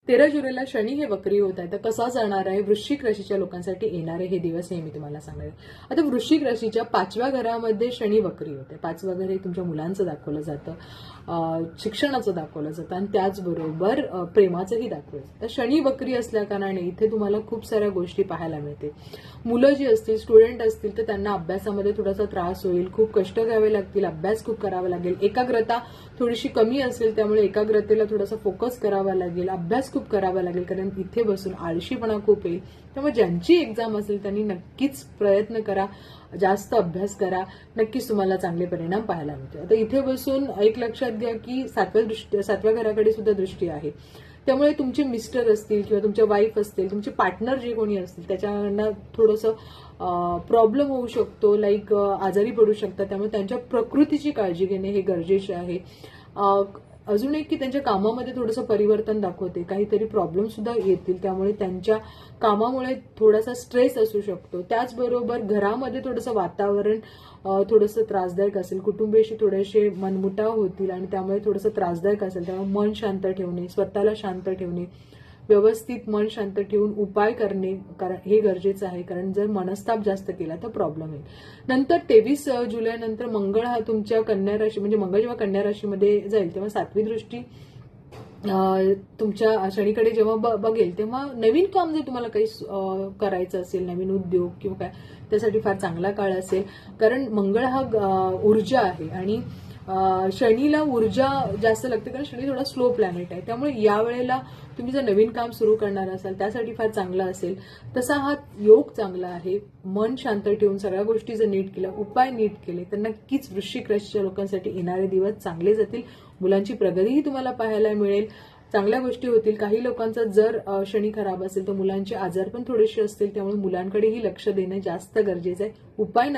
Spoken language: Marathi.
13 जुलैला शनी हे वक्री होत आहे, तर कसा जाणार आहे वृश्चिक राशीच्या लोकांसाठी येणारे हे दिवस हे मी तुम्हाला सांगणार आहे. आता वृश्चिक राशीच्या 5व्या घरामध्ये शनी वक्री होते. 5वं घर हे तुमच्या मुलांचं दाखवलं जातं, शिक्षणाचं दाखवलं जातं आणि त्याचबरोबर प्रेमाचंही दाखवलं जातं. तर शनी वक्री असल्या कारणाने इथे तुम्हाला खूप साऱ्या गोष्टी पाहायला मिळते. मुलं जी असतील, स्टुडंट असतील, तर त्यांना अभ्यासामध्ये थोडासा त्रास होईल, खूप कष्ट घ्यावे लागतील, अभ्यास खूप करावा लागेल, एकाग्रता थोडीशी कमी असेल त्यामुळे एकाग्रतेला थोडासा फोकस करावा लागेल, अभ्यास खूप करावा लागेल, कारण इथे बसून आळशीपणा खूप येईल. त्यामुळे ज्यांची एक्झाम असेल त्यांनी नक्कीच प्रयत्न करा, जास्त अभ्यास करा, नक्कीच तुम्हाला चांगले परिणाम पाहायला मिळतील. आता इथे बसून एक लक्षात घ्या की 7व्या घराकडे सुद्धा दृष्टी आहे, त्यामुळे तुमचे मिस्टर असतील किंवा तुमच्या वाईफ असतील, तुमचे पार्टनर जे कोणी असतील त्याच्याकडनं थोडंसं प्रॉब्लेम होऊ शकतो, लाईक आजारी पडू शकतात. त्यामुळे त्यांच्या प्रकृतीची काळजी घेणे हे गरजेचे आहे. अजून एक की त्यांच्या कामामध्ये थोडंसं परिवर्तन दाखवते, काहीतरी प्रॉब्लेम सुद्धा येतील, त्यामुळे त्यांच्या कामामुळे थोडासा स्ट्रेस असू शकतो. त्याचबरोबर घरामध्ये थोडंसं वातावरण थोडंसं त्रासदायक असेल, कुटुंबियाशी थोडेसे मनमुटाव होतील आणि त्यामुळे थोडंसं त्रासदायक असेल. त्यामुळे मन शांत ठेवणे, स्वतःला शांत ठेवणे, व्यवस्थित मन शांत ठेवून उपाय करणे हे गरजेचं आहे, कारण जर मनस्ताप जास्त केला तर प्रॉब्लेम येईल. नंतर 23 जुलैनंतर मंगळ हा तुमच्या कन्या राशी, म्हणजे मंगळ जेव्हा कन्या राशीमध्ये जाईल तेव्हा 7वी दृष्टी तुमच्या शनीकडे जेव्हा बघेल तेव्हा नवीन काम जर तुम्हाला काही करायचं असेल, नवीन उद्योग किंवा काय, त्यासाठी फार चांगला काळ असेल. कारण मंगळ हा ऊर्जा आहे आणि शनीला ऊर्जा जास्त लागते, कारण शनी थोडा स्लो प्लॅनेट आहे. त्यामुळे यावेळेला तुम्ही जर नवीन काम सुरू करणार असाल त्यासाठी फार चांगला असेल. तसा हा योग चांगला आहे. मन शांत ठेवून सगळ्या गोष्टी जर नीट केल्या, उपाय नीट केले, तर नक्कीच वृश्चिक राशीच्या लोकांसाठी येणारे दिवस चांगले जातील. मुलांची प्रगतीही तुम्हाला पाहायला मिळेल, चांगल्या गोष्टी होतील. काही लोकांचा जर शनी खराब असेल तर मुलांचे आजार पण थोडेसे असतील, त्यामुळे मुलांकडेही लक्ष देणं जास्त गरजेचं आहे. उपाय